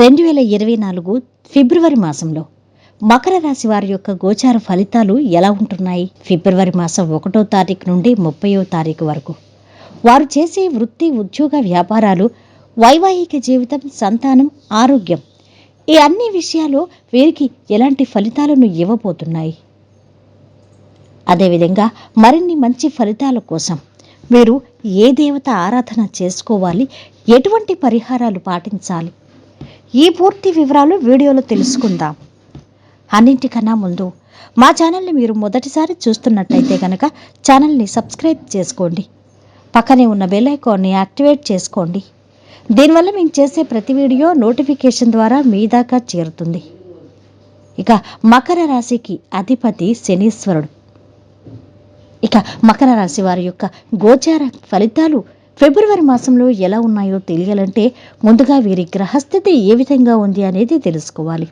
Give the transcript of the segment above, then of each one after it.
2024 ఫిబ్రవరి మాసంలో మకర రాశి వారి యొక్క గోచార ఫలితాలు ఎలా ఉంటున్నాయి? ఫిబ్రవరి మాసం 1వ తారీఖు నుండి 30వ తారీఖు వరకు వారు చేసే వృత్తి, ఉద్యోగ, వ్యాపారాలు, వైవాహిక జీవితం, సంతానం, ఆరోగ్యం ఈ అన్ని విషయాలు వీరికి ఎలాంటి ఫలితాలను ఇవ్వబోతున్నాయి? అదేవిధంగా మరిన్ని మంచి ఫలితాల కోసం మీరు ఏ దేవత ఆరాధన చేసుకోవాలి, ఎటువంటి పరిహారాలు పాటించాలి, ఈ పూర్తి వివరాలు వీడియోలో తెలుసుకుందాం. అన్నింటికన్నా ముందు మా ఛానల్ని మీరు మొదటిసారి చూస్తున్నట్లయితే కనుక ఛానల్ని సబ్స్క్రైబ్ చేసుకోండి. పక్కనే ఉన్న బెల్ ఐకాన్ని యాక్టివేట్ చేసుకోండి. దీనివల్ల మేము చేసే ప్రతి వీడియో నోటిఫికేషన్ ద్వారా మీ దాకా చేరుతుంది. ఇక మకర రాశికి అధిపతి శనీశ్వరుడు. ఇక మకర రాశి వారి యొక్క గోచార ఫలితాలు ఫిబ్రవరి మాసంలో ఎలా ఉన్నాయో తెలియాలంటే ముందుగా వీరి గ్రహస్థితి ఏ విధంగా ఉంది అనేది తెలుసుకోవాలి.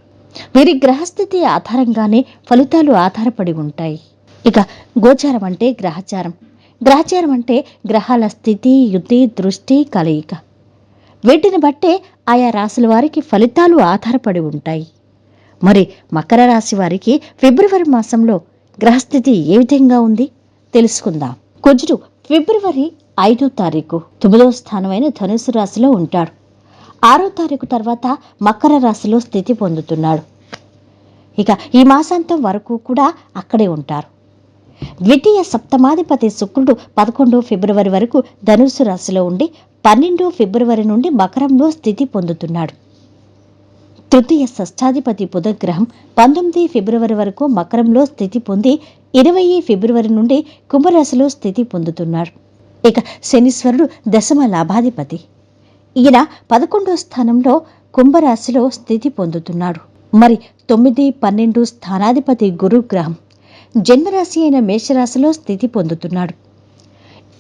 వీరి గ్రహస్థితి ఆధారంగానే ఫలితాలు ఆధారపడి ఉంటాయి. ఇక గోచారం అంటే గ్రహచారం. గ్రహచారం అంటే గ్రహాల స్థితి, యుతి, దృష్టి, కలయిక. వీటిని బట్టే ఆయా రాశుల వారికి ఫలితాలు ఆధారపడి ఉంటాయి. మరి మకర రాశి వారికి ఫిబ్రవరి మాసంలో గ్రహస్థితి ఏ విధంగా ఉంది తెలుసుకుందాం. కుజుడు ఫిబ్రవరి 5వ తారీఖు 9వ స్థానమైన ధనుసు రాశిలో ఉంటాడు. 6వ తారీఖు తర్వాత మకర రాశిలో స్థితి పొందుతున్నాడు. ఇక ఈ మాసాంతం వరకు కూడా అక్కడే ఉంటారు. ద్వితీయ సప్తమాధిపతి శుక్రుడు 11వ ఫిబ్రవరి వరకు ధనుసు రాశిలో ఉండి 12వ ఫిబ్రవరి నుండి మకరంలో స్థితి పొందుతున్నాడు. తృతీయ షష్ఠాధిపతి బుధగ్రహం 19 ఫిబ్రవరి వరకు మకరంలో స్థితి పొంది 20 ఫిబ్రవరి నుండి కుంభరాశిలో స్థితి పొందుతున్నాడు. ఇక శనీశ్వరుడు దశమ లాభాధిపతి. ఈయన 11వ స్థానంలో కుంభరాశిలో స్థితి పొందుతున్నాడు. మరి 9, 12 స్థానాధిపతి గురుగ్రహం జన్మరాశి అయిన మేషరాశిలో స్థితి పొందుతున్నాడు.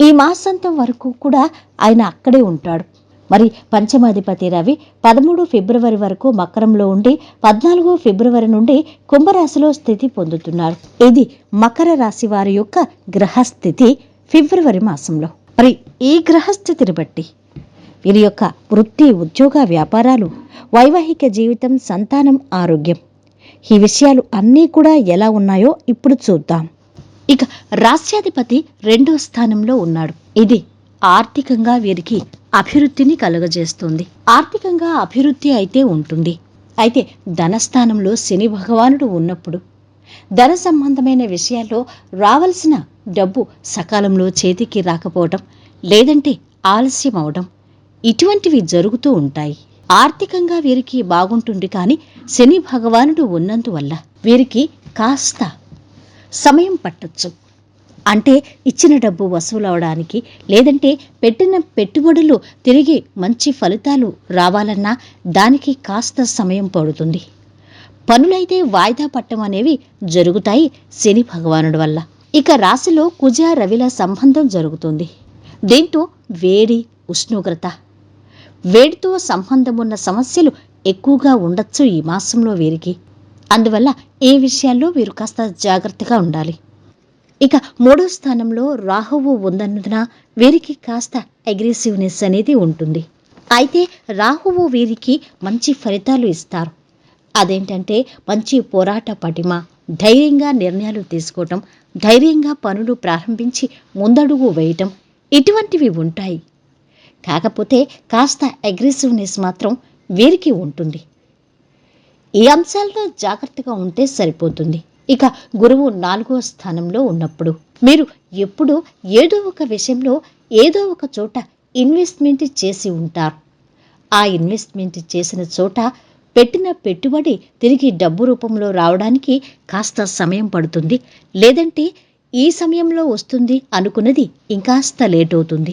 ఈ మాసాంతం వరకు కూడా ఆయన అక్కడే ఉంటాడు. మరి పంచమాధిపతి రవి 13 ఫిబ్రవరి వరకు మకరంలో ఉండి 14 ఫిబ్రవరి నుండి కుంభరాశిలో స్థితి పొందుతున్నారు. ఇది మకర రాశి వారి యొక్క గ్రహస్థితి ఫిబ్రవరి మాసంలో. మరి ఈ గ్రహస్థితిని బట్టి వీరి యొక్క వృత్తి, ఉద్యోగ, వ్యాపారాలు, వైవాహిక జీవితం, సంతానం, ఆరోగ్యం ఈ విషయాలు అన్నీ కూడా ఎలా ఉన్నాయో ఇప్పుడు చూద్దాం. ఇక రాశ్యాధిపతి 2వ స్థానంలో ఉన్నాడు. ఇది ఆర్థికంగా వీరికి అభివృద్ధిని కలుగజేస్తుంది. ఆర్థికంగా అభివృద్ధి అయితే ఉంటుంది. అయితే ధనస్థానంలో శని భగవానుడు ఉన్నప్పుడు ధన సంబంధమైన విషయాల్లో రావాల్సిన డబ్బు సకాలంలో చేతికి రాకపోవడం, లేదంటే ఆలస్యం అవడం ఇటువంటివి జరుగుతూ ఉంటాయి. ఆర్థికంగా వీరికి బాగుంటుంది, కానీ శని భగవానుడు ఉన్నందువల్ల వీరికి కాస్త సమయం పట్టొచ్చు. అంటే ఇచ్చిన డబ్బు వసూలవడానికి, లేదంటే పెట్టిన పెట్టుబడులు తిరిగి మంచి ఫలితాలు రావాలన్నా దానికి కాస్త సమయం పడుతుంది. పనులైతే వాయిదా పట్టడం అనేవి జరుగుతాయి శని భగవానుడి వల్ల. ఇక రాశిలో కుజ, రవిల సంబంధం జరుగుతుంది. దీంతో వేడి, ఉష్ణోగ్రత, వేడితో సంబంధం ఉన్న సమస్యలు ఎక్కువగా ఉండొచ్చు ఈ మాసంలో వీరికి. అందువల్ల ఈ విషయాల్లో వీరు కాస్త జాగ్రత్తగా ఉండాలి. ఇక 3వ స్థానంలో రాహువు ఉన్నందున వీరికి కాస్త అగ్రెసివ్నెస్ అనేది ఉంటుంది. అయితే రాహువు వీరికి మంచి ఫలితాలు ఇస్తారు. అదేంటంటే మంచి పోరాట పటిమ, ధైర్యంగా నిర్ణయాలు తీసుకోవటం, ధైర్యంగా పనులు ప్రారంభించి ముందడుగు వేయటం ఇటువంటివి ఉంటాయి. కాకపోతే కాస్త అగ్రెసివ్నెస్ మాత్రం వీరికి ఉంటుంది. ఈ అంశాలతో జాగ్రత్తగా ఉంటే సరిపోతుంది. ఇక గురువు 4వ స్థానంలో ఉన్నప్పుడు మీరు ఎప్పుడూ ఏదో ఒక విషయంలో ఏదో ఒక చోట ఇన్వెస్ట్మెంట్ చేసి ఉంటారు. ఆ ఇన్వెస్ట్మెంట్ చేసిన చోట పెట్టిన పెట్టుబడి తిరిగి డబ్బు రూపంలో రావడానికి కాస్త సమయం పడుతుంది, లేదంటే ఈ సమయంలో వస్తుంది అనుకున్నది ఇంకాస్త లేట్ అవుతుంది,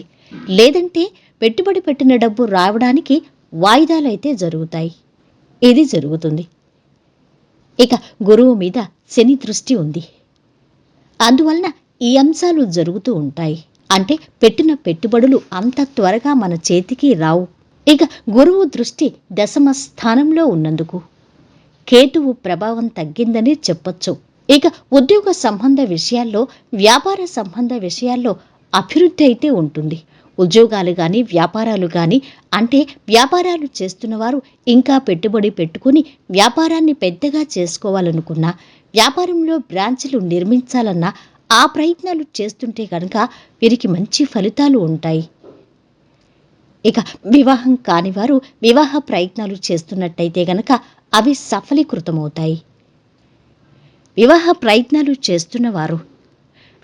లేదంటే పెట్టుబడి పెట్టిన డబ్బు రావడానికి వాయిదాలైతే జరుగుతాయి. ఇది జరుగుతుంది. ఇక గురువు మీద శని దృష్టి ఉంది. అందువలన ఈ అంశాలు జరుగుతూ ఉంటాయి. అంటే పెట్టిన పెట్టుబడులు అంత త్వరగా మన చేతికి రావు. ఇక గురువు దృష్టి దశమ స్థానంలో ఉన్నందుకు కేతువు ప్రభావం తగ్గిందని చెప్పొచ్చు. ఇక ఉద్యోగ సంబంధ విషయాల్లో, వ్యాపార సంబంధ విషయాల్లో అభివృద్ధి అయితే ఉంటుంది. ఉద్యోగాలు కానీ వ్యాపారాలు కానీ అంటే వ్యాపారాలు చేస్తున్నవారు ఇంకా పెట్టుబడి పెట్టుకుని వ్యాపారాన్ని పెద్దగా చేసుకోవాలనుకున్నా, వ్యాపారంలో బ్రాంచ్లు నిర్మించాలన్నా ఆ ప్రయత్నాలు చేస్తుంటే కనుక వీరికి మంచి ఫలితాలు ఉంటాయి. ఇక వివాహం కానివారు వివాహ ప్రయత్నాలు చేస్తున్నట్టయితే గనక అవి సఫలీకృతమవుతాయి. వివాహ ప్రయత్నాలు చేస్తున్నవారు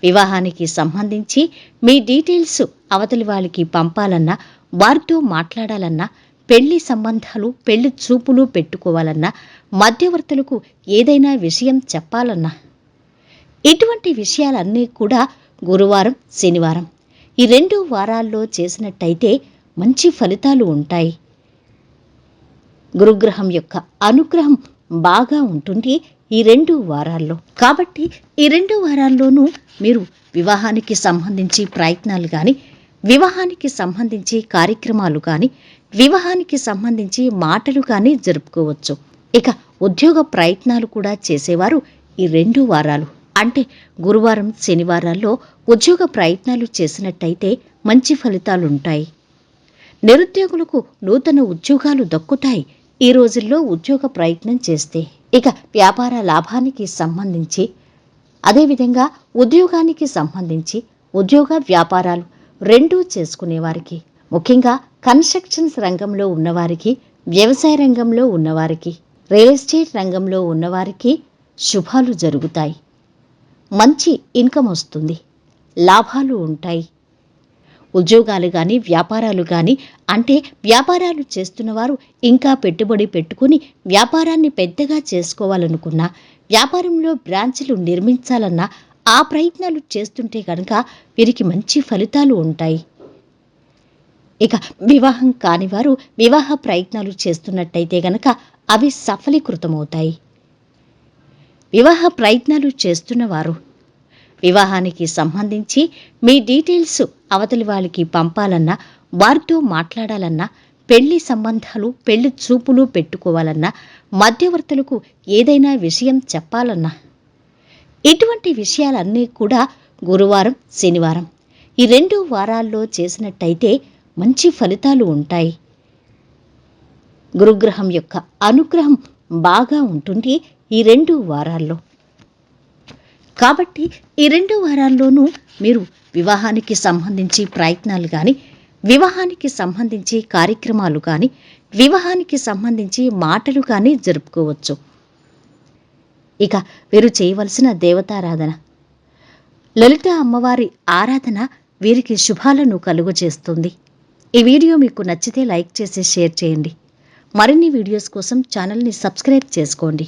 వివాహానికి సంబంధించి మీ డీటెయిల్స్ అవతలి వాళ్ళకి పంపాలన్నా, వారితో మాట్లాడాలన్నా, పెళ్లి సంబంధాలు పెళ్లి చూపులు పెట్టుకోవాలన్నా, మధ్యవర్తులకు ఏదైనా విషయం చెప్పాలన్నా, ఇటువంటి విషయాలన్నీ కూడా గురువారం శనివారం ఈ 2 వారాల్లో చేసినట్టయితే మంచి ఫలితాలు ఉంటాయి. గురుగ్రహం యొక్క అనుగ్రహం బాగా ఉంటుంది ఈ 2 వారాల్లో. కాబట్టి ఈ 2 వారాల్లోనూ మీరు వివాహానికి సంబంధించి ప్రయత్నాలు కానీ, వివాహానికి సంబంధించి కార్యక్రమాలు కానీ, వివాహానికి సంబంధించి మాటలు కానీ జరుపుకోవచ్చు. ఇక ఉద్యోగ ప్రయత్నాలు కూడా చేసేవారు ఈ 2 వారాలు అంటే గురువారం శనివారాల్లో ఉద్యోగ ప్రయత్నాలు చేసినట్టయితే మంచి ఫలితాలుంటాయి. నిరుద్యోగులకు నూతన ఉద్యోగాలు దక్కుతాయి ఈ రోజుల్లో ఉద్యోగ ప్రయత్నం చేస్తే. ఇక వ్యాపార లాభానికి సంబంధించి, అదేవిధంగా ఉద్యోగానికి సంబంధించి ఉద్యోగ వ్యాపారాలు రెండూ చేసుకునేవారికి, ముఖ్యంగా కన్స్ట్రక్షన్స్ రంగంలో ఉన్నవారికి, వ్యవసాయ రంగంలో ఉన్నవారికి, రియల్ ఎస్టేట్ రంగంలో ఉన్నవారికి శుభాలు జరుగుతాయి. మంచి ఇన్కమ్ వస్తుంది, లాభాలు ఉంటాయి. ఉద్యోగాలు కానీ వ్యాపారాలు కానీ అంటే వ్యాపారాలు చేస్తున్నవారు ఇంకా పెట్టుబడి పెట్టుకుని వ్యాపారాన్ని పెద్దగా చేసుకోవాలనుకున్నా, వ్యాపారంలో బ్రాంచ్లు నిర్మించాలన్నా ఆ ప్రయత్నాలు చేస్తుంటే కనుక వీరికి మంచి ఫలితాలు ఉంటాయి. ఇక వివాహం కానివారు వివాహ ప్రయత్నాలు చేస్తున్నట్టయితే గనక అవి సఫలీకృతమవుతాయి. వివాహ ప్రయత్నాలు చేస్తున్నవారు వివాహానికి సంబంధించి మీ డీటెయిల్స్ అవతలి వాళ్ళకి పంపాలన్నా, వారితో మాట్లాడాలన్నా, పెళ్లి సంబంధాలు పెళ్లి చూపులు పెట్టుకోవాలన్నా, మధ్యవర్తులకు ఏదైనా విషయం చెప్పాలన్నా, ఇటువంటి విషయాలన్నీ కూడా గురువారం శనివారం ఈ 2 వారాల్లో చేసినట్టయితే మంచి ఫలితాలు ఉంటాయి. గురుగ్రహం యొక్క అనుగ్రహం బాగా ఉంటుంది ఈ 2 వారాల్లో. కాబట్టి ఈ 2 వారాల్లోనూ మీరు వివాహానికి సంబంధించి ప్రయత్నాలు కానీ, వివాహానికి సంబంధించి కార్యక్రమాలు కానీ, వివాహానికి సంబంధించి మాటలు కానీ జరుపుకోవచ్చు. ఇక వీరు చేయవలసిన దేవతారాధన, లలిత అమ్మవారి ఆరాధన వీరికి శుభాలను కలుగజేస్తుంది. ఈ వీడియో మీకు నచ్చితే లైక్ చేసి షేర్ చేయండి. మరిన్ని వీడియోస్ కోసం ఛానల్ని సబ్స్క్రైబ్ చేసుకోండి.